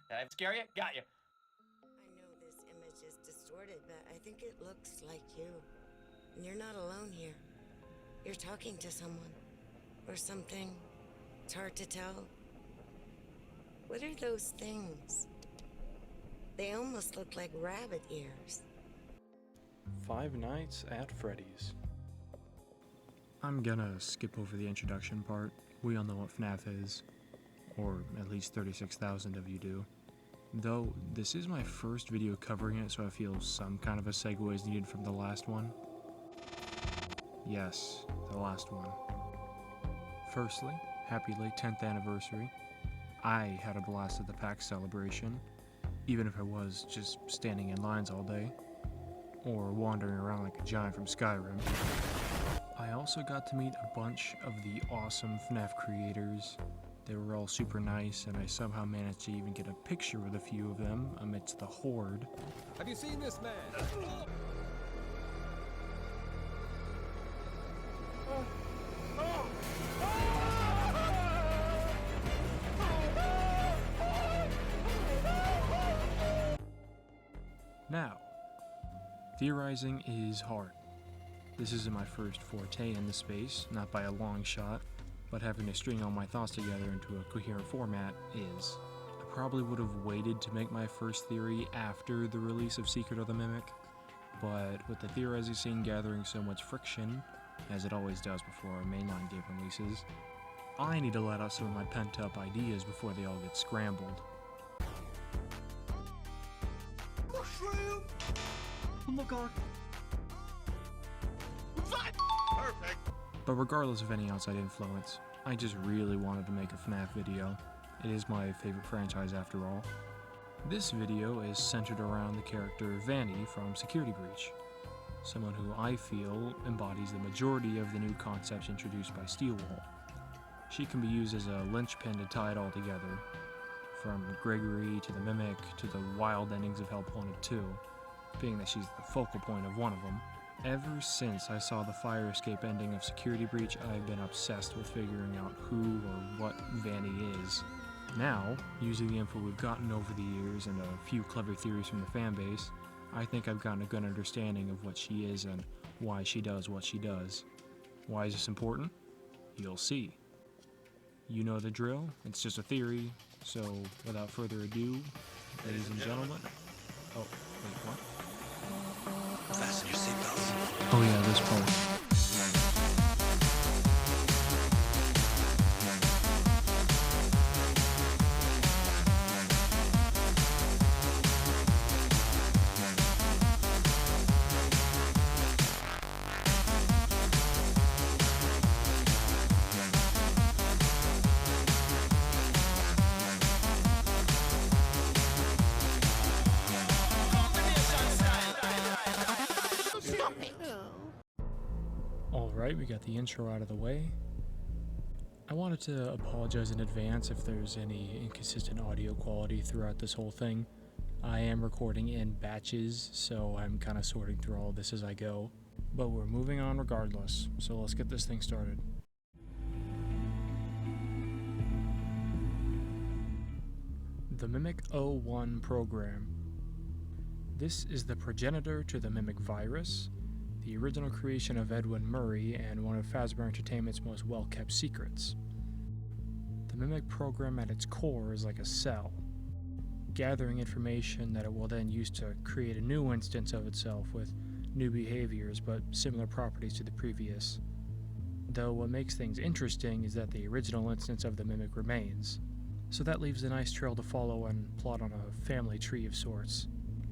Did I scare you? Got you. I know this image is distorted, but I think it looks like you. And you're not alone here. You're talking to someone. Or something. It's hard to tell. What are those things? They almost look like rabbit ears. Five Nights at Freddy's. I'm gonna skip over the introduction part. We all know what Fnaf is, or at least 36,000 of you do. Though, this is my first video covering it, so I feel some kind of a segue is needed from the last one. Yes, the last one. Firstly, happy late 10th anniversary. I had a blast at the PAX celebration, even if I was just standing in lines all day, or wandering around like a giant from Skyrim. I also got to meet a bunch of the awesome Fnaf creators. They were all super nice, and I somehow managed to even get a picture with a few of them amidst the horde. Have you seen this man? Now, theorizing is hard. This isn't my first forte in the space, not by a long shot, but having to string all my thoughts together into a coherent format is. I probably would have waited to make my first theory after the release of Secret of the Mimic, but with the theorizing scene gathering so much friction, as it always does before our mainline game releases, I need to let out some of my pent-up ideas before they all get scrambled. Mushroom! Oh my god. Perfect! But regardless of any outside influence, I just really wanted to make a Fnaf video. It is my favorite franchise after all. This video is centered around the character Vanny from Security Breach, someone who I feel embodies the majority of the new concepts introduced by Steelwall. She can be used as a linchpin to tie it all together, from Gregory to the Mimic to the wild endings of Help 1 and 2, being that she's the focal point of one of them. Ever since I saw the fire escape ending of Security Breach, I've been obsessed with figuring out who or what Vanny is. Now, using the info we've gotten over the years and a few clever theories from the fanbase, I think I've gotten a good understanding of what she is and why she does what she does. Why is this important? You'll see. You know the drill, it's just a theory, so without further ado, ladies and gentlemen. Oh, wait, what? Fasten your seatbelts. Oh yeah, this part. Alright, we got the intro out of the way. I wanted to apologize in advance if there's any inconsistent audio quality throughout this whole thing. I am recording in batches, so I'm kind of sorting through all of this as I go. But we're moving on regardless, so let's get this thing started. The Mimic 01 program. This is the progenitor to the Mimic virus, the original creation of Edwin Murray and one of Fazbear Entertainment's most well-kept secrets. The Mimic program at its core is like a cell, gathering information that it will then use to create a new instance of itself with new behaviors but similar properties to the previous. Though what makes things interesting is that the original instance of the Mimic remains, so that leaves a nice trail to follow and plot on a family tree of sorts.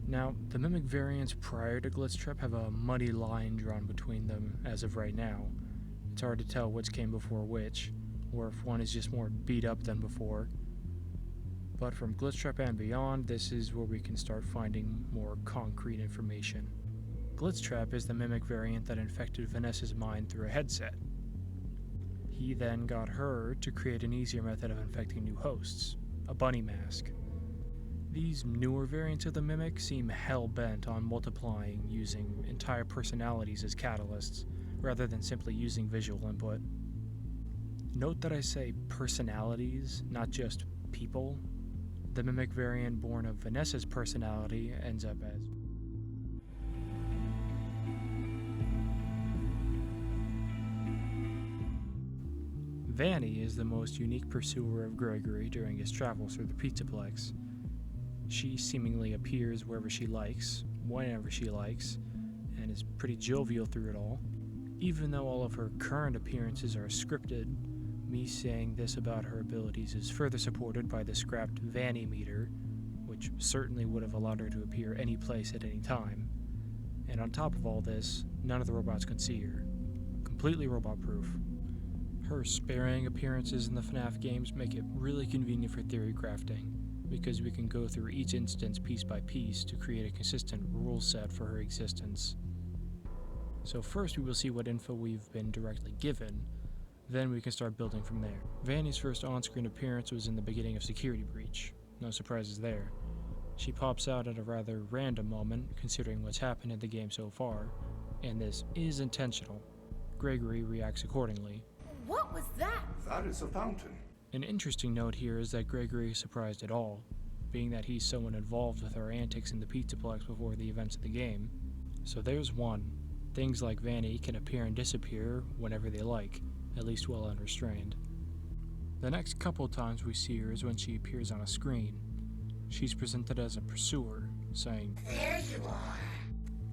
Now, the Mimic variants prior to Glitchtrap have a muddy line drawn between them as of right now. It's hard to tell which came before which, or if one is just more beat up than before. But from Glitchtrap and beyond, this is where we can start finding more concrete information. Glitchtrap is the Mimic variant that infected Vanessa's mind through a headset. He then got her to create an easier method of infecting new hosts, a bunny mask. These newer variants of the Mimic seem hell-bent on multiplying using entire personalities as catalysts, rather than simply using visual input. Note that I say personalities, not just people. The mimic variant born of Vanessa's personality ends up as Vanny is the most unique pursuer of Gregory during his travels through the Pizzaplex. She seemingly appears wherever she likes, whenever she likes, and is pretty jovial through it all. Even though all of her current appearances are scripted, me saying this about her abilities is further supported by the scrapped Vanny meter, which certainly would have allowed her to appear any place at any time. And on top of all this, none of the robots can see her. Completely robot-proof. Her sparing appearances in the Fnaf games make it really convenient for theory crafting, because we can go through each instance piece by piece to create a consistent rule set for her existence. So first we will see what info we've been directly given, then we can start building from there. Vanny's first on-screen appearance was in the beginning of Security Breach. No surprises there. She pops out at a rather random moment, considering what's happened in the game so far, and this is intentional. Gregory reacts accordingly. What was that? That is a fountain. An interesting note here is that Gregory is surprised at all, being that he's someone involved with our antics in the Pizzaplex before the events of the game. So there's one. Things like Vanny can appear and disappear whenever they like, at least while unrestrained. The next couple times we see her is when she appears on a screen. She's presented as a pursuer, saying, "There you are,"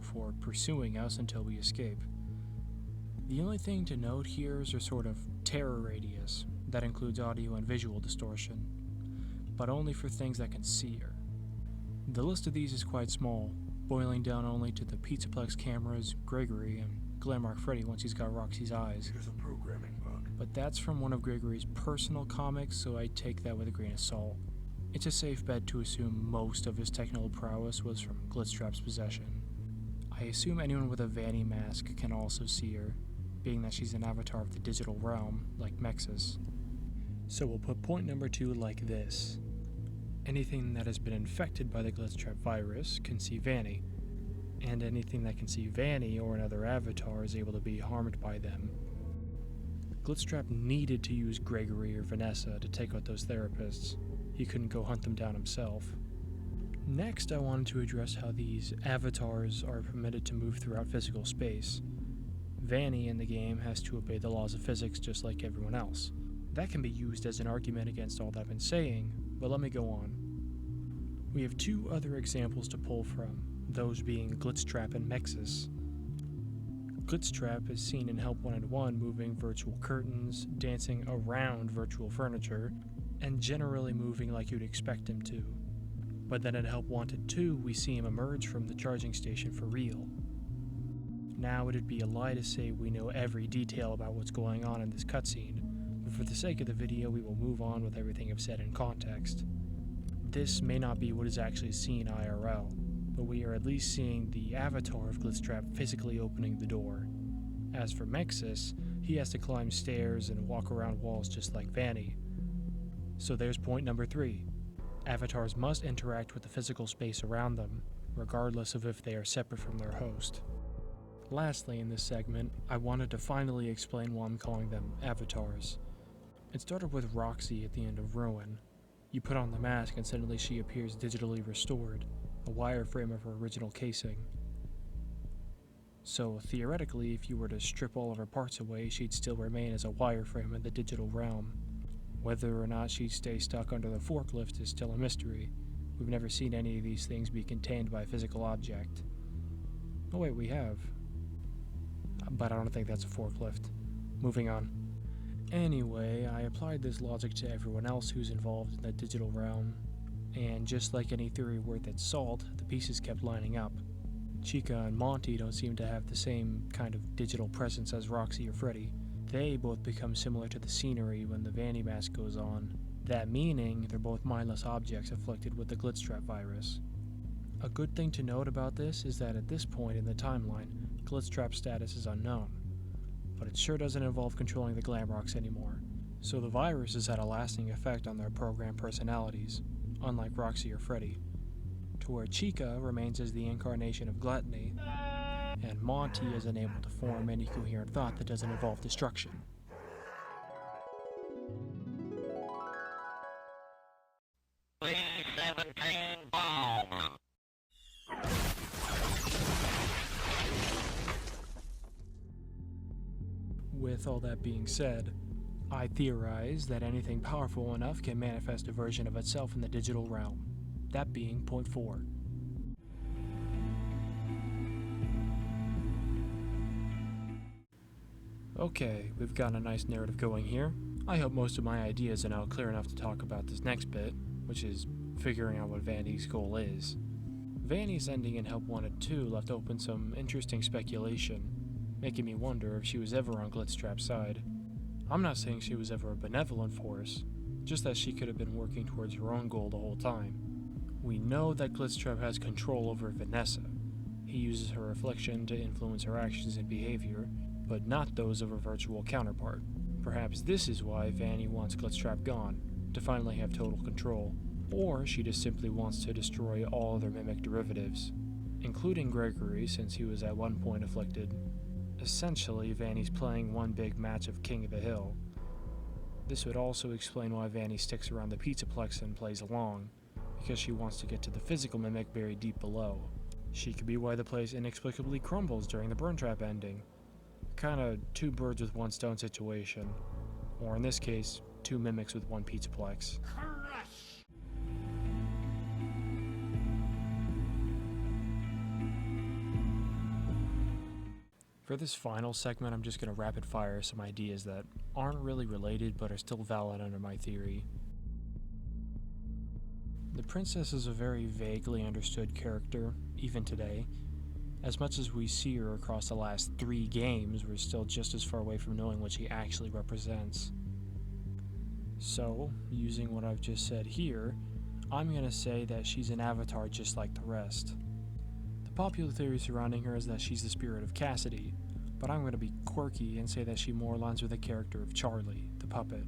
for pursuing us until we escape. The only thing to note here is her sort of terror radius. That includes audio and visual distortion, but only for things that can see her. The list of these is quite small, boiling down only to the Pizzaplex cameras, Gregory, and Glamrock Freddy once he's got Roxy's eyes. Here's a programming bug. But that's from one of Gregory's personal comics, so I take that with a grain of salt. It's a safe bet to assume most of his technical prowess was from Glitchtrap's possession. I assume anyone with a Vanny mask can also see her, being that she's an avatar of the digital realm, like Mexus. So we'll put point number 2 like this. Anything that has been infected by the Glitchtrap virus can see Vanny, and anything that can see Vanny or another avatar is able to be harmed by them. Glitchtrap needed to use Gregory or Vanessa to take out those therapists. He couldn't go hunt them down himself. Next, I wanted to address how these avatars are permitted to move throughout physical space. Vanny in the game has to obey the laws of physics just like everyone else. That can be used as an argument against all that I've been saying, but let me go on. We have 2 other examples to pull from, those being Glitchtrap and Mexus. Glitchtrap is seen in Help 1 moving virtual curtains, dancing around virtual furniture, and generally moving like you'd expect him to. But then in Help Wanted 2, we see him emerge from the charging station for real. Now it'd be a lie to say we know every detail about what's going on in this cutscene, but for the sake of the video we will move on with everything I've said in context. This may not be what is actually seen IRL, but we are at least seeing the avatar of Glitchtrap physically opening the door. As for Mexus, he has to climb stairs and walk around walls just like Vanny. So there's point number 3. Avatars must interact with the physical space around them, regardless of if they are separate from their host. Lastly in this segment, I wanted to finally explain why I'm calling them avatars. It started with Roxy at the end of Ruin. You put on the mask and suddenly she appears digitally restored, a wireframe of her original casing. So theoretically, if you were to strip all of her parts away, she'd still remain as a wireframe in the digital realm. Whether or not she'd stay stuck under the forklift is still a mystery. We've never seen any of these things be contained by a physical object. Oh wait, we have. But I don't think that's a forklift. Moving on. Anyway, I applied this logic to everyone else who's involved in the digital realm, and just like any theory worth its salt, the pieces kept lining up. Chica and Monty don't seem to have the same kind of digital presence as Roxy or Freddy. They both become similar to the scenery when the Vanny mask goes on, that meaning they're both mindless objects afflicted with the Glitchtrap virus. A good thing to note about this is that at this point in the timeline, Glitchtrap's status is unknown, but it sure doesn't involve controlling the Glamrocks anymore, so the virus has had a lasting effect on their programmed personalities, unlike Roxy or Freddy, to where Chica remains as the incarnation of gluttony, and Monty is unable to form any coherent thought that doesn't involve destruction. with all that being said, I theorize that anything powerful enough can manifest a version of itself in the digital realm, that being point 4. Okay, we've got a nice narrative going here. I hope most of my ideas are now clear enough to talk about this next bit, which is figuring out what Vanny's goal is. Vanny's ending in Help Wanted 2 left open some interesting speculation, making me wonder if she was ever on Glitchtrap's side. I'm not saying she was ever a benevolent force, just that she could have been working towards her own goal the whole time. We know that Glitchtrap has control over Vanessa. He uses her reflection to influence her actions and behavior, but not those of her virtual counterpart. Perhaps this is why Vanny wants Glitchtrap gone, to finally have total control, or she just simply wants to destroy all other Mimic derivatives, including Gregory since he was at one point afflicted. Essentially, Vanny's playing one big match of King of the Hill. This would also explain why Vanny sticks around the Pizzaplex and plays along, because she wants to get to the physical Mimic buried deep below. She could be why the place inexplicably crumbles during the burn trap ending. Kinda two birds with one stone situation, or in this case, two Mimics with one Pizzaplex. For this final segment, I'm just going to rapid fire some ideas that aren't really related but are still valid under my theory. The princess is a very vaguely understood character, even today. As much as we see her across the last 3 games, we're still just as far away from knowing what she actually represents. So, using what I've just said here, I'm going to say that she's an avatar just like the rest. The popular theory surrounding her is that she's the spirit of Cassidy, but I'm going to be quirky and say that she more aligns with the character of Charlie, the puppet.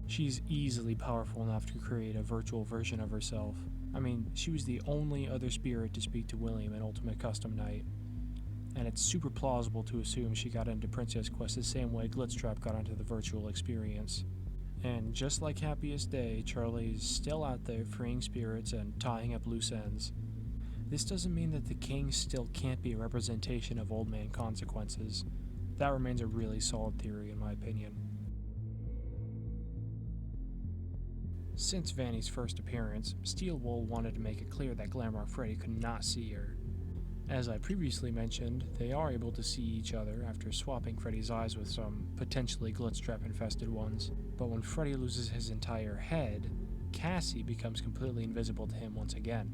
She's easily powerful enough to create a virtual version of herself. I mean, she was the only other spirit to speak to William in Ultimate Custom Night, and it's super plausible to assume she got into Princess Quest the same way Glitchtrap got into the virtual experience. And just like Happiest Day, Charlie is still out there freeing spirits and tying up loose ends. This doesn't mean that the king still can't be a representation of Old Man Consequences. That remains a really solid theory in my opinion. Since Vanny's first appearance, Steelwool wanted to make it clear that Glamrock Freddy could not see her. As I previously mentioned, they are able to see each other after swapping Freddy's eyes with some potentially Glitchtrap infested ones, but when Freddy loses his entire head, Cassie becomes completely invisible to him once again.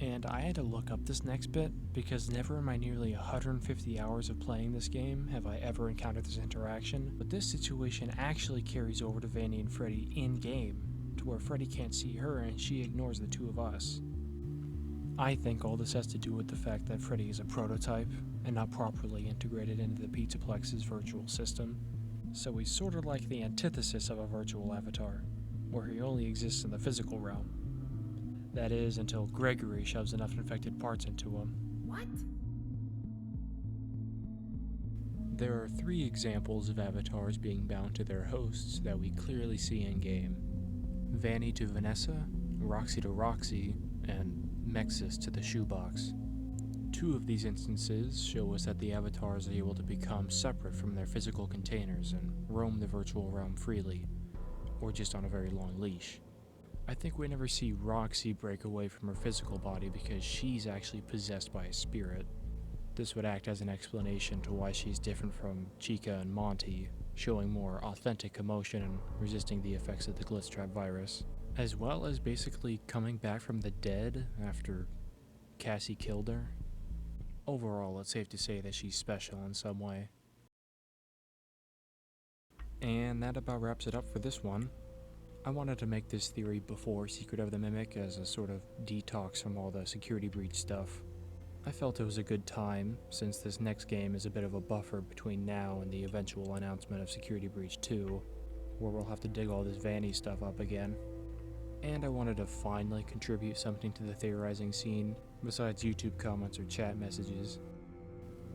And I had to look up this next bit, because never in my nearly 150 hours of playing this game have I ever encountered this interaction, but this situation actually carries over to Vanny and Freddy in-game, to where Freddy can't see her and she ignores the two of us. I think all this has to do with the fact that Freddy is a prototype and not properly integrated into the Pizzaplex's virtual system, so he's sort of like the antithesis of a virtual avatar, where he only exists in the physical realm. That is, until Gregory shoves enough infected parts into him. What? There are 3 examples of avatars being bound to their hosts that we clearly see in-game. Vanny to Vanessa, Roxy to Roxy, and Mexis to the shoebox. 2 of these instances show us that the avatars are able to become separate from their physical containers and roam the virtual realm freely, or just on a very long leash. I think we never see Roxy break away from her physical body because she's actually possessed by a spirit. This would act as an explanation to why she's different from Chica and Monty, showing more authentic emotion and resisting the effects of the Glitchtrap virus, as well as basically coming back from the dead after Cassie killed her. Overall, it's safe to say that she's special in some way. And that about wraps it up for this one. I wanted to make this theory before Secret of the Mimic as a sort of detox from all the security breach stuff. I felt it was a good time, since this next game is a bit of a buffer between now and the eventual announcement of Security Breach 2, where we'll have to dig all this Vanny stuff up again. And I wanted to finally contribute something to the theorizing scene, besides YouTube comments or chat messages.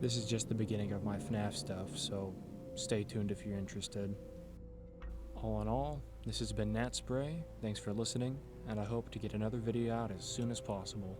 This is just the beginning of my Fnaf stuff, so stay tuned if you're interested. All in all, this has been Nat Spray, thanks for listening, and I hope to get another video out as soon as possible.